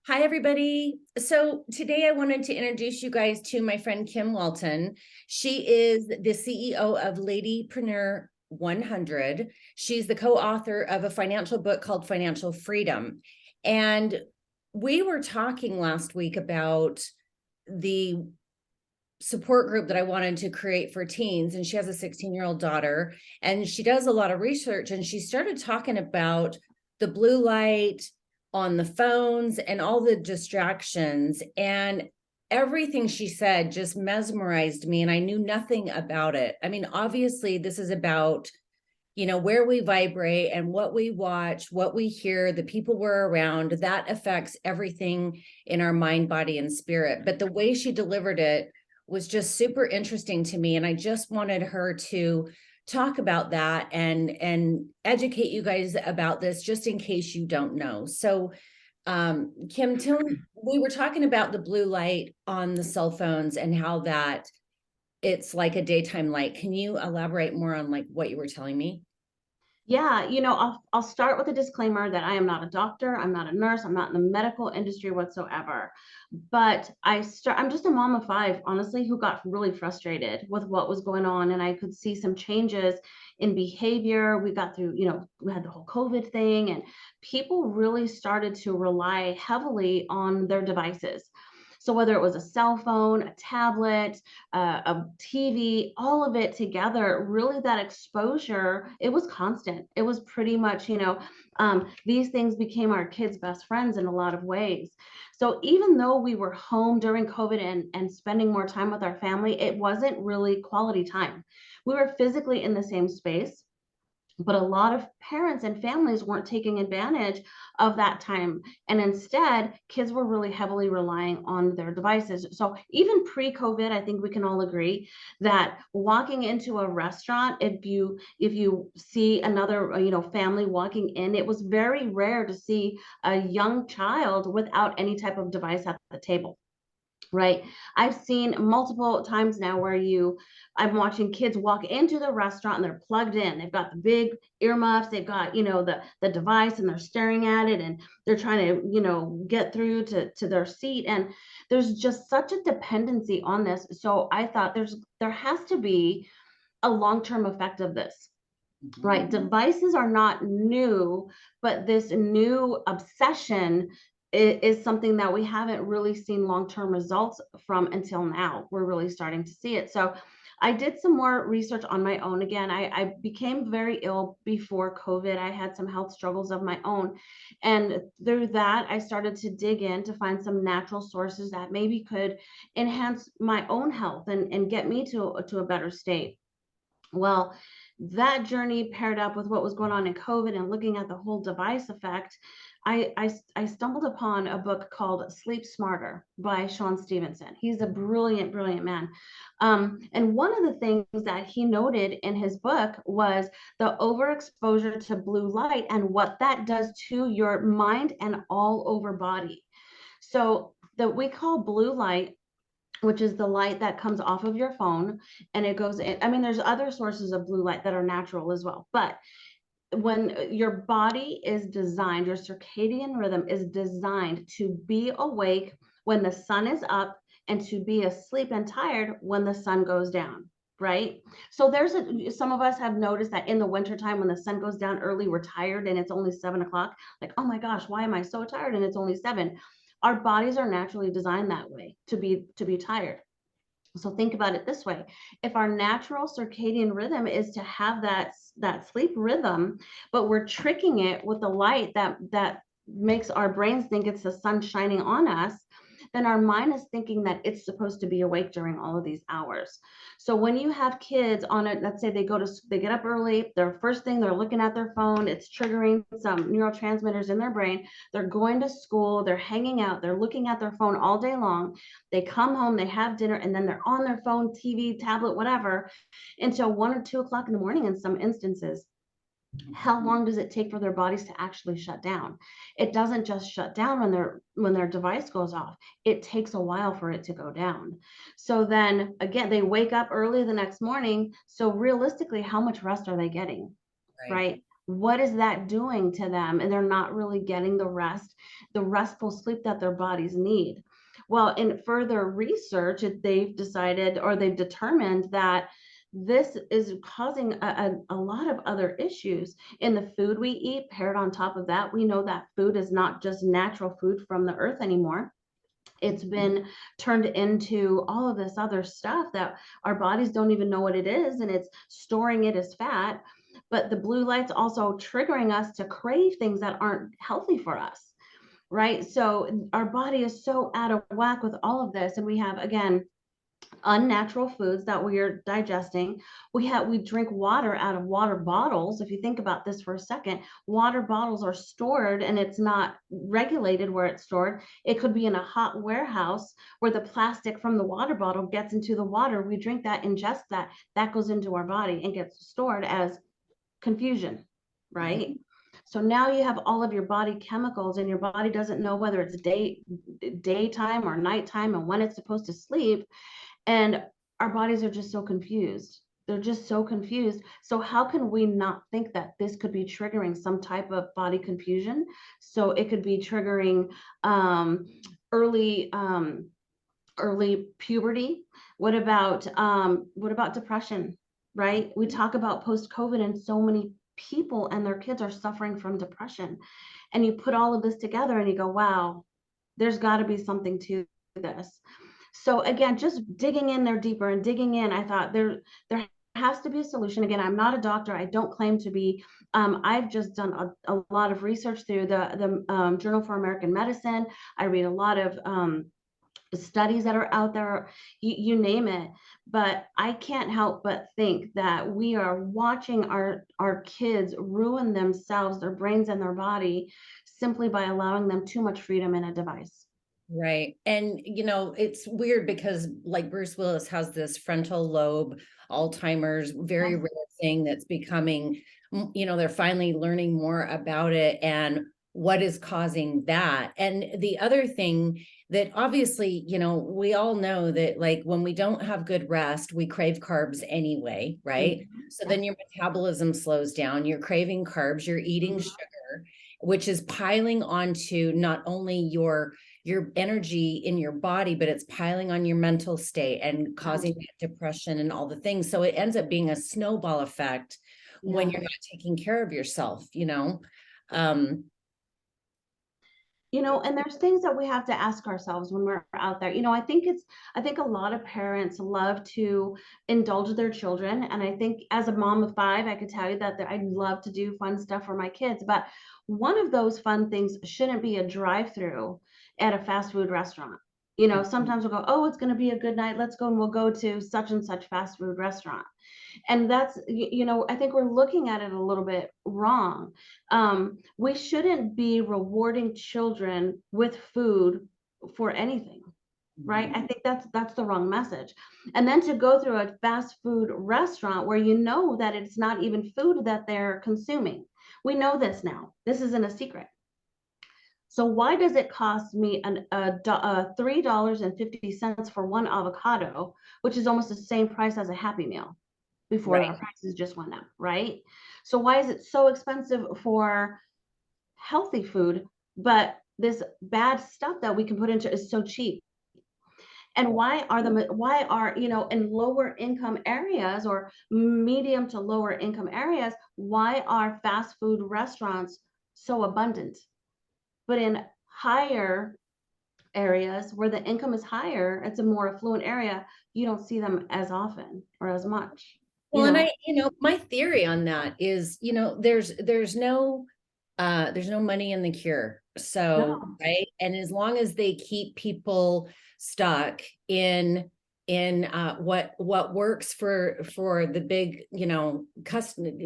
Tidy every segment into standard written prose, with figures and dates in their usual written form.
Hi, everybody. So today I wanted to introduce you guys to my friend Kim Walton. She is the CEO of Ladypreneur 100. She's the co-author of a financial book called Financial Freedom. And we were talking last week about the support group that I wanted to create for teens. And she has a 16-year-old daughter, and she does a lot of research. And she started talking about the blue light on the phones and all the distractions. And everything she said just mesmerized me. And I knew nothing about it. I mean, obviously, this is about where we vibrate and what we watch, what we hear, the people we're around, that affects everything in our mind, body, and spirit. But the way she delivered it was just super interesting to me. And I just wanted her to talk about that and educate you guys about this, just in case you don't know. So Kim, we were talking about the blue light on the cell phones and how that it's like a daytime light. Can you elaborate more on like what you were telling me? Yeah, I'll start with a disclaimer that I am not a doctor, I'm not a nurse, I'm not in the medical industry whatsoever. But I'm just a mom of five, honestly, who got really frustrated with what was going on, and I could see some changes in behavior. We got through, we had the whole COVID thing, and people really started to rely heavily on their devices. So whether it was a cell phone, a tablet, a TV, all of it together, really that exposure, it was constant. It was pretty much, these things became our kids' best friends in a lot of ways. So even though we were home during COVID and spending more time with our family, it wasn't really quality time. We were physically in the same space, but a lot of parents and families weren't taking advantage of that time, and instead kids were really heavily relying on their devices. So even pre-COVID, I think we can all agree that walking into a restaurant, if you see another family walking in, it was very rare to see a young child without any type of device at the table. Right. I've seen multiple times now where I'm watching kids walk into the restaurant and they're plugged in. They've got the big earmuffs, they've got, the device, and they're staring at it, and they're trying to, get through to their seat. And there's just such a dependency on this. So I thought there has to be a long-term effect of this. Right. Devices are not new, but this new obsession is something that we haven't really seen long-term results from until now. We're really starting to see it. So I did some more research on my own. Again, I became very ill before COVID. I had some health struggles of my own. And through that, I started to dig in to find some natural sources that maybe could enhance my own health and get me to a better state. Well, that journey paired up with what was going on in COVID and looking at the whole device effect, I stumbled upon a book called Sleep Smarter by Sean Stevenson. He's a brilliant, brilliant man. And one of the things that he noted in his book was the overexposure to blue light and what that does to your mind and all over body. So that we call blue light, which is the light that comes off of your phone, and it goes in. I mean, there's other sources of blue light that are natural as well, but when your body is designed, your circadian rhythm is designed to be awake when the sun is up and to be asleep and tired when the sun goes down. Right. So some of us have noticed that in the wintertime when the sun goes down early, we're tired and it's only 7 o'clock. Like, oh my gosh, why am I so tired? And it's only 7. Our bodies are naturally designed that way, to be tired. So think about it this way. If our natural circadian rhythm is to have that sleep rhythm, but we're tricking it with the light that makes our brains think it's the sun shining on us, then our mind is thinking that it's supposed to be awake during all of these hours. So when you have kids on it, let's say they get up early, their first thing they're looking at their phone, it's triggering some neurotransmitters in their brain. They're going to school, they're hanging out, they're looking at their phone all day long. They come home, they have dinner, and then they're on their phone, TV, tablet, whatever, until 1 or 2 o'clock in the morning in some instances. How long does it take for their bodies to actually shut down? It doesn't just shut down when their device goes off. It takes a while for it to go down. So then again, they wake up early the next morning. So realistically, how much rest are they getting? Right. Right? What is that doing to them? And they're not really getting the restful sleep that their bodies need. Well, in further research, they've decided, or they've determined, that this is causing a lot of other issues in the food we eat. Paired on top of that, we know that food is not just natural food from the earth anymore. It's been turned into all of this other stuff that our bodies don't even know what it is, and it's storing it as fat. But the blue light's also triggering us to crave things that aren't healthy for us, right? So our body is so out of whack with all of this. And we have, again, unnatural foods that we are digesting. We drink water out of water bottles. If you think about this for a second, water bottles are stored and it's not regulated where it's stored. It could be in a hot warehouse where the plastic from the water bottle gets into the water. We drink that, ingest that, that goes into our body and gets stored as confusion, right? So now you have all of your body chemicals, and your body doesn't know whether it's daytime or nighttime and when it's supposed to sleep. And our bodies are just so confused. They're just so confused. So how can we not think that this could be triggering some type of body confusion? So it could be triggering um, early early puberty. What about depression? Right? We talk about post-COVID, and so many people and their kids are suffering from depression. And you put all of this together and you go, wow, there's got to be something to this. So again, just digging in there deeper and digging in, I thought there has to be a solution. Again, I'm not a doctor. I don't claim to be. I've just done a lot of research through the Journal for American Medicine. I read a lot of studies that are out there, you name it. But I can't help but think that we are watching our kids ruin themselves, their brains and their body, simply by allowing them too much freedom in a device. Right. And, it's weird because like Bruce Willis has this frontal lobe, Alzheimer's, very rare thing that's becoming, they're finally learning more about it and what is causing that. And the other thing that obviously, we all know that like when we don't have good rest, we crave carbs anyway, right? So then your metabolism slows down, you're craving carbs, you're eating sugar, which is piling onto not only your energy in your body, but it's piling on your mental state and causing depression and all the things. So it ends up being a snowball effect when you're not taking care of yourself, um, and there's things that we have to ask ourselves when we're out there. I think a lot of parents love to indulge their children. And I think as a mom of 5, I could tell you that I love to do fun stuff for my kids. But one of those fun things shouldn't be a drive-through at a fast food restaurant. Sometimes we'll go, oh, it's going to be a good night. Let's go, and we'll go to such and such fast food restaurant. And that's, I think we're looking at it a little bit wrong. We shouldn't be rewarding children with food for anything, right? I think that's the wrong message. And then to go through a fast food restaurant where you know that it's not even food that they're consuming. We know this now. This isn't a secret. So why does it cost me $3.50 for one avocado, which is almost the same price as a Happy Meal before right. our prices just went up, right? So why is it so expensive for healthy food, but this bad stuff that we can put into is so cheap? And why are, in lower income areas or medium to lower income areas, why are fast food restaurants so abundant? But in higher areas where the income is higher, it's a more affluent area, you don't see them as often or as much. Well, and my theory on that is, there's no money in the cure. So, No. right. And as long as they keep people stuck in what works for the big,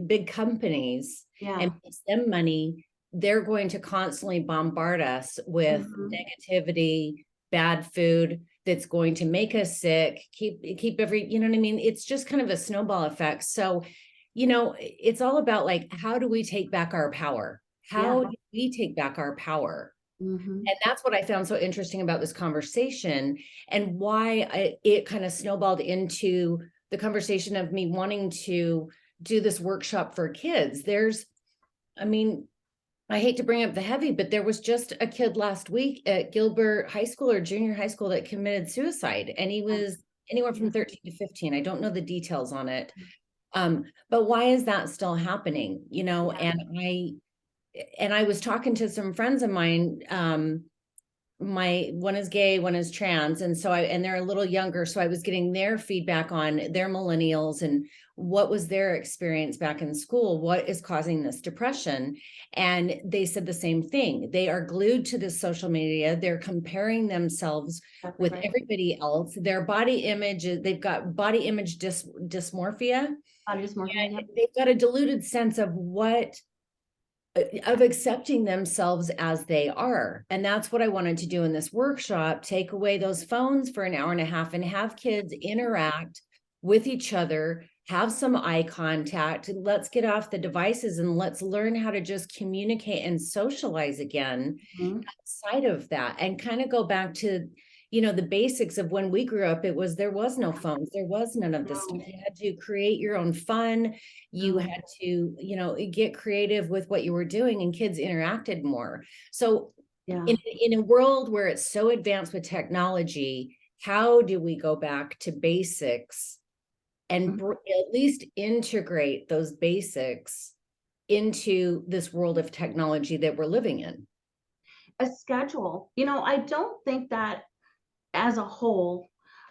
big companies Yeah. and makes them money, they're going to constantly bombard us with negativity, bad food that's going to make us sick, keep every, you know what I mean? It's just kind of a snowball effect. So, it's all about like, how do we take back our power? How do we take back our power? And that's what I found so interesting about this conversation, and why it kind of snowballed into the conversation of me wanting to do this workshop for kids. I mean, I hate to bring up the heavy, but there was just a kid last week at Gilbert High School or junior high school that committed suicide, and he was anywhere from 13 to 15. I don't know the details on it. But why is that still happening? You know, Yeah. and I was talking to some friends of mine, my one is gay, one is trans, and they're a little younger, so I was getting their feedback on their millennials and what was their experience back in school, what is causing this depression. And they said the same thing. They are glued to this social media, they're comparing themselves with Right. everybody else. Their body image, they've got body image dysmorphia. Body dysmorphia. Yeah. They've got a diluted sense of accepting themselves as they are. And that's what I wanted to do in this workshop, take away those phones for an hour and a half and have kids interact with each other, have some eye contact. Let's get off the devices and let's learn how to just communicate and socialize again outside of that, and kind of go back to, you know, the basics of when we grew up. There was no phones, there was none of this stuff. You had to create your own fun. You had to, you know, get creative with what you were doing, and kids interacted more. So in a world where it's so advanced with technology, how do we go back to basics and at least integrate those basics into this world of technology that we're living in? A schedule. You know, I don't think that as a whole,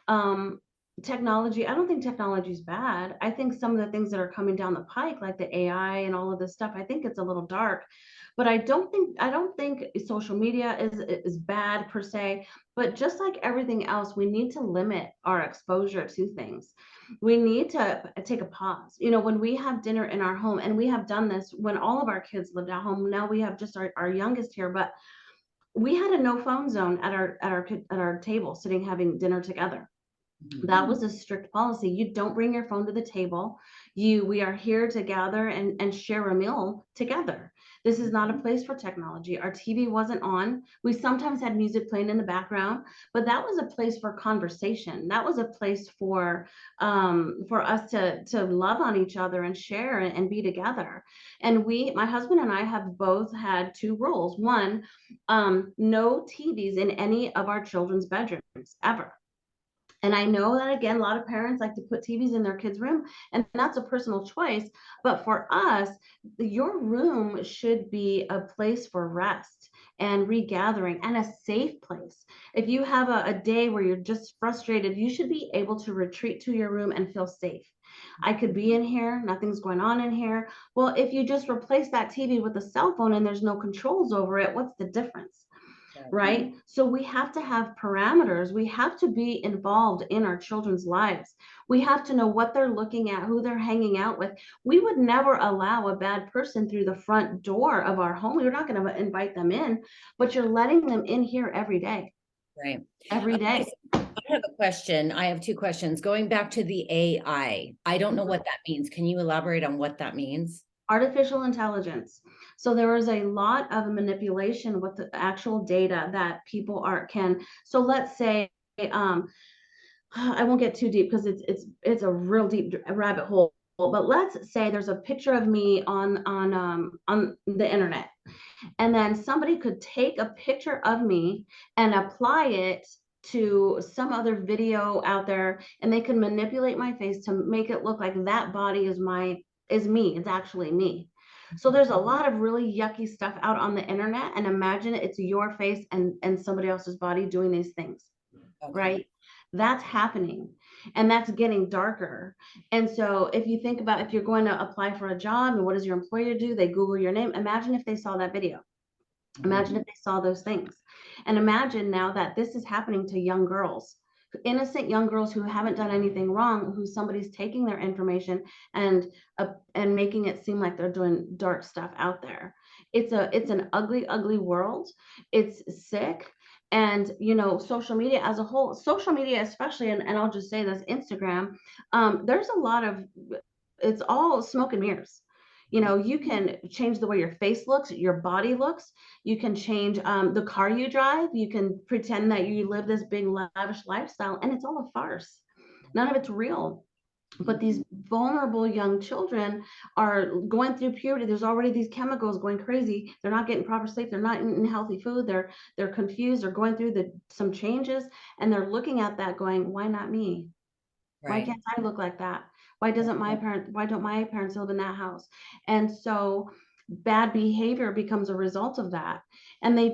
um, technology, I don't think technology is bad. I think some of the things that are coming down the pike, like the AI and all of this stuff, I think it's a little dark. But I don't think social media is bad per se. But just like everything else, we need to limit our exposure to things. We need to take a pause. You know, when we have dinner in our home, and we have done this when all of our kids lived at home. Now we have just our youngest here, but we had a no phone zone at our table, sitting having dinner together. That was a strict policy. You don't bring your phone to the table. We are here to gather and share a meal together. This is not a place for technology. Our TV wasn't on. We sometimes had music playing in the background, but that was a place for conversation. That was a place for us to love on each other and share and be together. And my husband and I have both had two rules. One, no TVs in any of our children's bedrooms ever. And I know that, again, a lot of parents like to put TVs in their kids' room, and that's a personal choice. But for us, your room should be a place for rest and regathering and a safe place. If you have a day where you're just frustrated, you should be able to retreat to your room and feel safe. I could be in here, nothing's going on in here. Well, if you just replace that TV with a cell phone and there's no controls over it, what's the difference? Right? So we have to have parameters. We have to be involved in our children's lives. We have to know what they're looking at, who they're hanging out with. We would never allow a bad person through the front door of our home. We're not going to invite them in, but you're letting them in here every day. Right. Every day. I have a question. I have two questions. Going back to the AI, I don't know what that means. Can you elaborate on what that means? Artificial intelligence. So there is a lot of manipulation with the actual data that people can. So let's say, I won't get too deep because it's a real deep rabbit hole. But let's say there's a picture of me on the internet, and then somebody could take a picture of me and apply it to some other video out there, and they can manipulate my face to make it look like that body is me. It's actually me. So there's a lot of really yucky stuff out on the internet, and imagine it's your face and somebody else's body doing these things. Right? That's happening, and that's getting darker. And so if you think about, if you're going to apply for a job, and what does your employer do? They Google your name. Imagine if they saw that video. Imagine if they saw those things. And imagine now that this is happening to young girls, innocent young girls who haven't done anything wrong, who somebody's taking their information and making it seem like they're doing dark stuff out there. It's an ugly, ugly world. It's sick. And, you know, social media as a whole, social media especially, and I'll just say this, Instagram, there's a lot of, it's all smoke and mirrors. You know, you can change the way your face looks, your body looks. You can change the car you drive. You can pretend that you live this big lavish lifestyle, and it's all a farce. None of it's real. But these vulnerable young children are going through puberty. There's already these chemicals going crazy. They're not getting proper sleep. They're not eating healthy food. They're confused. They're going through some changes, and they're looking at that going, why not me? Why Right. can't I look like that? Why don't my parents live in that house? And so bad behavior becomes a result of that. And they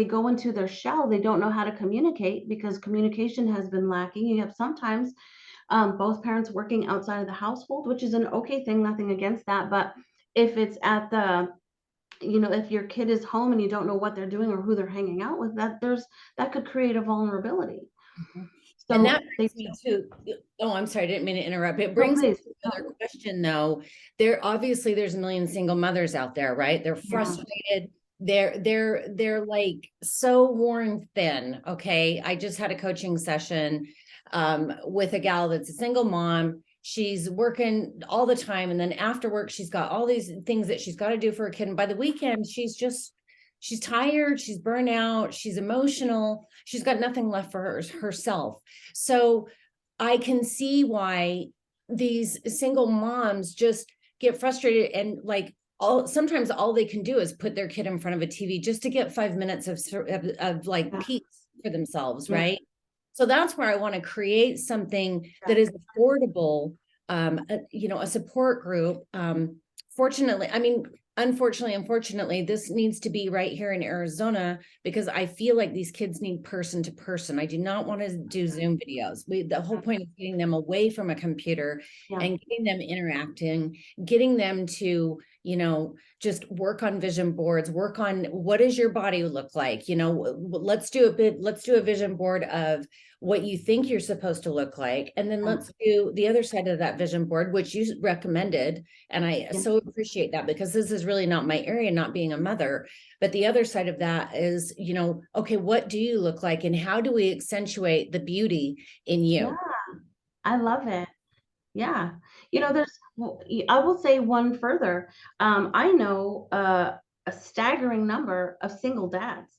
go into their shell. They don't know how to communicate because communication has been lacking. You have sometimes both parents working outside of the household, which is an okay thing, nothing against that. But if it's at the, if your kid is home and you don't know what they're doing or who they're hanging out with, that could create a vulnerability. Mhm. And So that brings me to, oh, I'm sorry, I didn't mean to interrupt. It no, brings me please. to another question though. There's a million single mothers out there, right? They're Yeah. frustrated. They're like so worn thin. Okay. I just had a coaching session with a gal that's a single mom. She's working all the time. And then after work, she's got all these things that she's got to do for her kid. And by the weekend, she's tired, she's burnt out, she's emotional, she's got nothing left for herself. So I can see why these single moms just get frustrated and like sometimes all they can do is put their kid in front of a TV just to get 5 minutes of like Yeah. peace for themselves, Yeah. right? So that's where I want to create something Yeah. that is affordable, a support group. Fortunately, I mean, unfortunately, this needs to be right here in Arizona because I feel like these kids need person to person. I do not want to do Zoom videos. The whole point is getting them away from a computer Yeah. and getting them interacting, getting them to, just work on vision boards, work on what does your body look like? Let's do a vision board of what you think you're supposed to look like. And then Yeah. let's do the other side of that vision board, which you recommended. And I Yeah. so appreciate that because this is really not my area, not being a mother. But the other side of that is, okay, what do you look like? And how do we accentuate the beauty in Yeah. you? I love it. Yeah. I will say one further. I know a staggering number of single dads.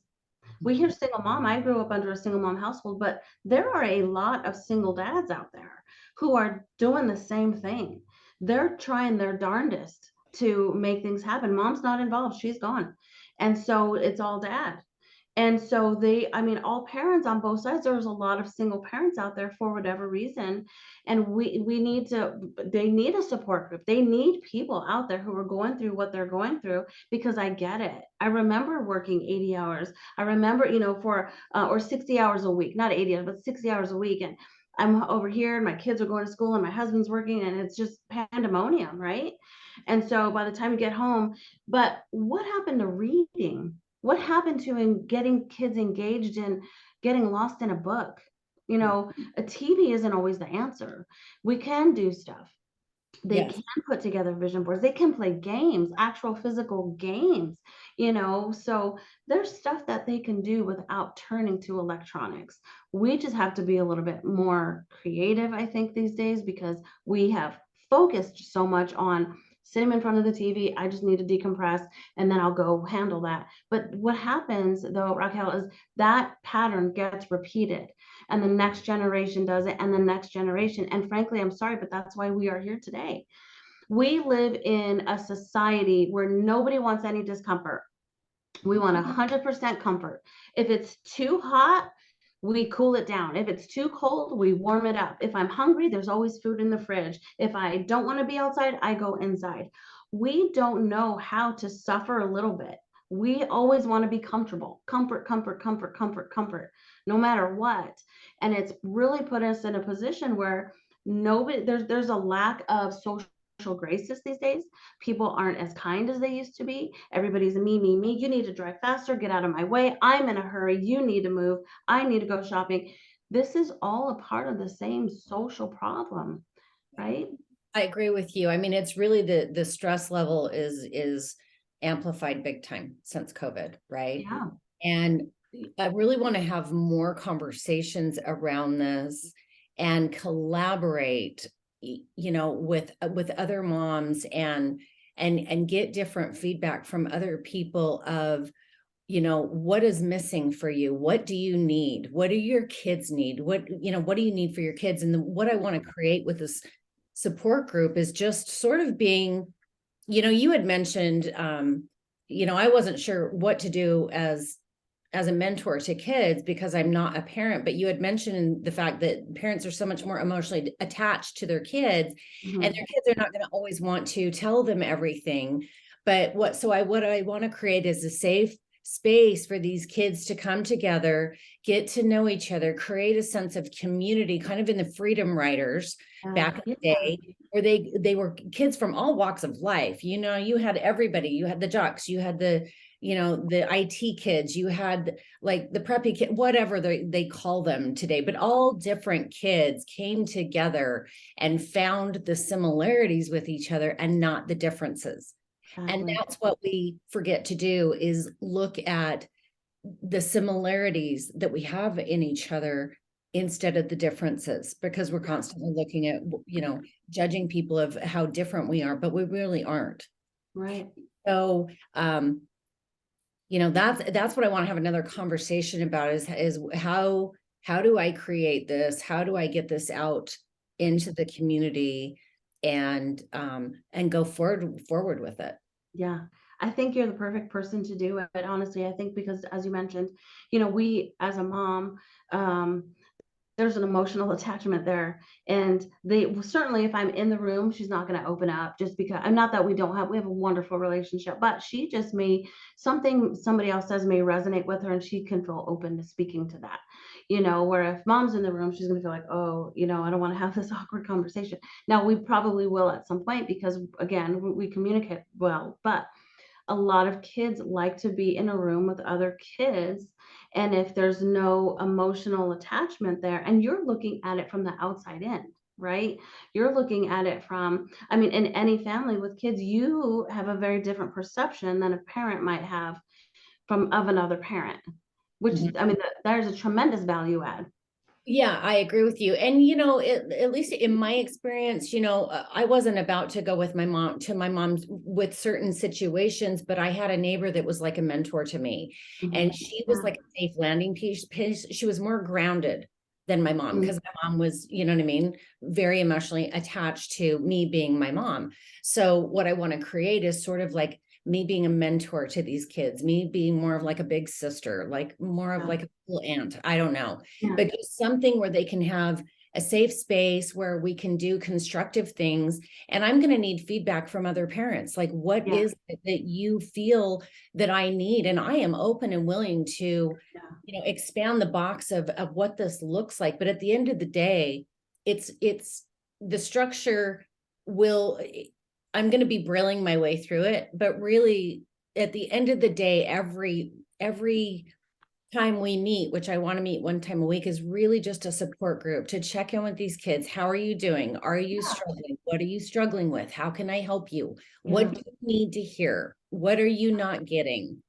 We hear single mom. I grew up under a single mom household, but there are a lot of single dads out there who are doing the same thing. They're trying their darndest to make things happen. Mom's not involved, she's gone. And so it's all dad. And so I mean, all parents on both sides, there's a lot of single parents out there for whatever reason. And they need a support group. They need people out there who are going through what they're going through because I get it. I remember working 80 hours. I remember, or 60 hours a week, not 80 hours, but 60 hours a week. And I'm over here and my kids are going to school and my husband's working and it's just pandemonium, right? And so by the time you get home, but what happened to reading? What happened to getting kids engaged in getting lost in a book? A TV isn't always the answer. We can do stuff. They Yes. can put together vision boards. They can play games, actual physical games, So there's stuff that they can do without turning to electronics. We just have to be a little bit more creative, I think, these days because we have focused so much on sitting in front of the TV. I just need to decompress and then I'll go handle that. But what happens though, Raquel, is that pattern gets repeated and the next generation does it and the next generation. And frankly, I'm sorry, but that's why we are here today. We live in a society where nobody wants any discomfort. We want 100% comfort. If it's too hot, we cool it down. If it's too cold, we warm it up. If I'm hungry, there's always food in the fridge. If I don't want to be outside, I go inside. We don't know how to suffer a little bit. We always want to be comfortable. Comfort, comfort, comfort, comfort, comfort, no matter what. And it's really put us in a position where there's a lack of social graces these days. People aren't as kind as they used to be. Everybody's a me, me, me. You need to drive faster, get out of my way. I'm in a hurry. You need to move. I need to go shopping. This is all a part of the same social problem, right? I agree with you. I mean, it's really the stress level is amplified big time since COVID, right? Yeah. And I really want to have more conversations around this and collaborate, with other moms and get different feedback from other people of, what is missing for you? What do you need? What do your kids need? What do you need for your kids? And what I want to create with this support group is just sort of being, you had mentioned, I wasn't sure what to do as a mentor to kids because I'm not a parent, but you had mentioned the fact that parents are so much more emotionally attached to their kids, and their kids are not going to always want to tell them everything. But what I want to create is a safe space for these kids to come together, get to know each other, create a sense of community, kind of in the Freedom Riders back in the Yeah, day, where they were kids from all walks of life. You had everybody, you had the jocks, you had the IT kids, you had like the preppy kid, whatever they call them today, but all different kids came together and found the similarities with each other and not the differences. And exactly. that's what we forget to do, is look at the similarities that we have in each other instead of the differences, because we're constantly looking at, judging people of how different we are, but we really aren't. Right. So, that's what I want to have another conversation about, is how do I create this? How do I get this out into the community and go forward with it? Yeah. I think you're the perfect person to do it, honestly. I think because as you mentioned, we as a mom, um, there's an emotional attachment there. And they certainly, if I'm in the room, she's not going to open up just because I'm not that we have a wonderful relationship, but she just may, something somebody else says may resonate with her and she can feel open to speaking to that. Where if mom's in the room, she's going to feel like, oh, I don't want to have this awkward conversation. Now, we probably will at some point because, again, we communicate well, but a lot of kids like to be in a room with other kids. And if there's no emotional attachment there, and you're looking at it from the outside in, right? You're looking at it from, I mean, in any family with kids, you have a very different perception than a parent might have from of another parent, which is, I mean, there's a tremendous value add. Yeah, I agree with you. And, at least in my experience, I wasn't about to go with my mom's with certain situations, but I had a neighbor that was like a mentor to me. And she was Yeah. like a safe landing piece. She was more grounded than my mom, Mm. because my mom was, you know what I mean, very emotionally attached to me being my mom. So what I want to create is sort of like me being a mentor to these kids, me being more of like a big sister, like more of Yeah. like a cool aunt. I don't know, Yeah. but just something where they can have a safe space where we can do constructive things. And I'm going to need feedback from other parents. Like, what Yeah. is it that you feel that I need? And I am open and willing to, Yeah. expand the box of what this looks like. But at the end of the day, it's the structure will, I'm going to be brilling my way through it. But really, at the end of the day, every time we meet, which I want to meet one time a week, is really just a support group to check in with these kids. How are you doing? Are you struggling? What are you struggling with? How can I help you? Yeah. What do you need to hear? What are you not getting?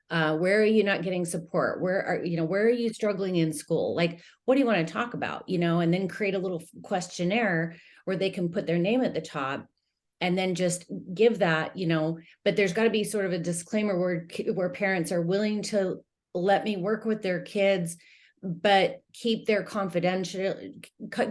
Where are you not getting support? Where are you struggling in school? Like, what do you want to talk about? And then create a little questionnaire where they can put their name at the top, and then just give that, but there's got to be sort of a disclaimer where parents are willing to let me work with their kids, but keep their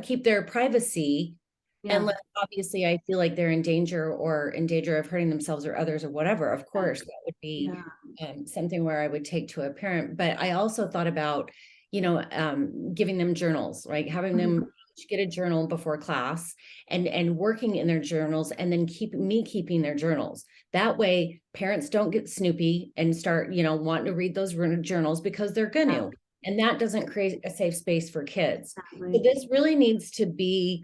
keep their privacy. Yeah. Unless obviously I feel like they're in danger of hurting themselves or others or whatever. Of course, that would be Yeah. something where I would take to a parent. But I also thought about, giving them journals, right? Having Mhm. them each get a journal before class, and working in their journals, and then keeping their journals. That way, parents don't get snoopy and start, wanting to read those journals, because they're going Yeah. to. And that doesn't create a safe space for kids. So Exactly. this really needs to be,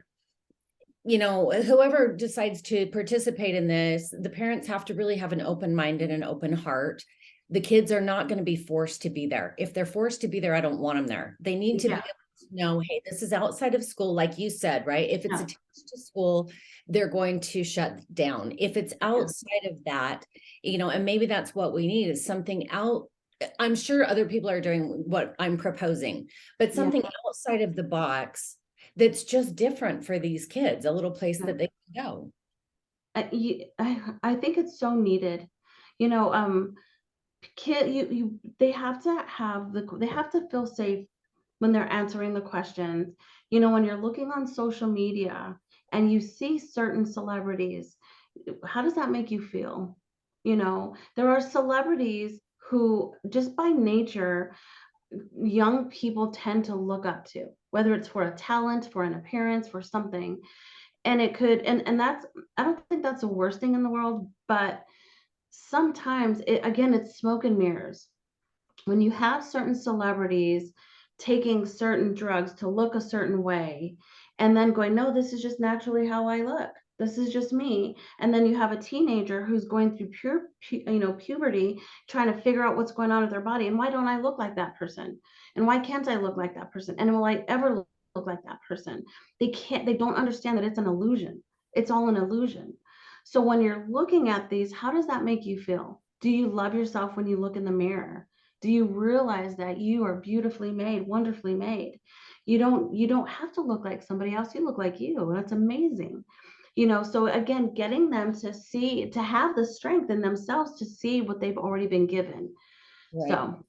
whoever decides to participate in this, the parents have to really have an open mind and an open heart. The kids are not going to be forced to be there. If they're forced to be there, I don't want them there. They need to be Yeah. able to know, hey, this is outside of school, like you said, right? If it's Yeah. attached to school, they're going to shut down. If it's Yeah. outside of that, and maybe that's what we need, is something out. I'm sure other people are doing what I'm proposing, but Yeah. something outside of the box that's just different for these kids, a little place Yeah. that they can go. I think it's so needed. You know, kid, they have to they have to feel safe when they're answering the questions. When you're looking on social media and you see certain celebrities, how does that make you feel? You know, there are celebrities who just by nature, young people tend to look up to, whether it's for a talent, for an appearance, for something. And it could, and that's, I don't think that's the worst thing in the world, but sometimes it, again, it's smoke and mirrors. When you have certain celebrities taking certain drugs to look a certain way and then going, no, this is just naturally how I look, this is just me. And then you have a teenager who's going through puberty, trying to figure out what's going on with their body, and why don't I look like that person, and why can't I look like that person, and will I ever look like that person? They don't understand that it's an illusion. It's all an illusion. So when you're looking at these, how does that make you feel? Do you love yourself when you look in the mirror? Do you realize that you are beautifully made, wonderfully made? You don't have to look like somebody else. You look like you. That's amazing. So again, getting them to see, to have the strength in themselves to see what they've already been given. Right. So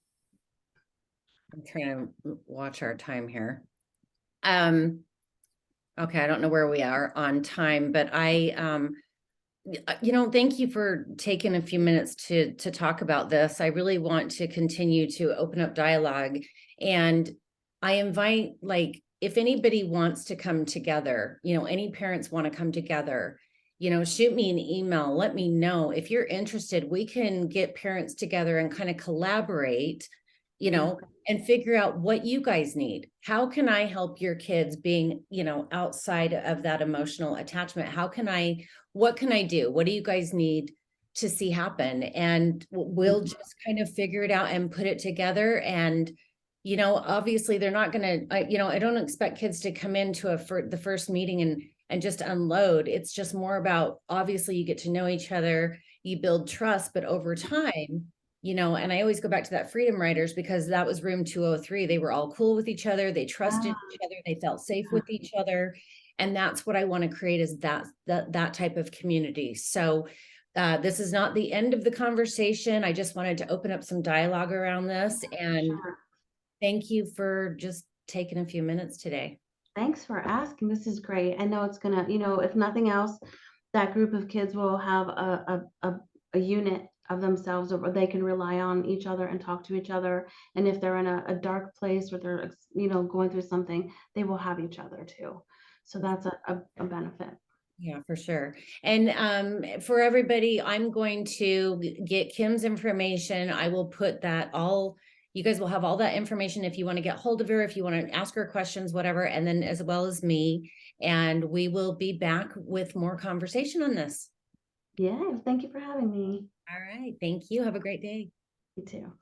I'm trying to watch our time here. Okay, I don't know where we are on time, but thank you for taking a few minutes to talk about this. I really want to continue to open up dialogue, and I invite, like, if anybody wants to come together, any parents want to come together, shoot me an email, let me know if you're interested. We can get parents together and kind of collaborate, yeah, and figure out what you guys need. How can I help your kids being, outside of that emotional attachment? What can I do? What do you guys need to see happen? And we'll just kind of figure it out and put it together. And, obviously they're not going to, I don't expect kids to come into the first meeting and just unload. It's just more about, obviously you get to know each other, you build trust, but over time, and I always go back to that Freedom Writers, because that was room 203. They were all cool with each other. They trusted each other. They felt safe with each other. And that's what I want to create, is that type of community. So this is not the end of the conversation. I just wanted to open up some dialogue around this. And sure. thank you for just taking a few minutes today. Thanks for asking. This is great. I know it's gonna, if nothing else, that group of kids will have a unit of themselves, or they can rely on each other and talk to each other. And if they're in a dark place, or they're, going through something, they will have each other too. So that's a benefit. Yeah, for sure. And for everybody, I'm going to get Kim's information. I will put that all, you guys will have all that information if you want to get hold of her, if you want to ask her questions, whatever, and then as well as me. And we will be back with more conversation on this. Yeah, thank you for having me. All right. Thank you. Have a great day. You too.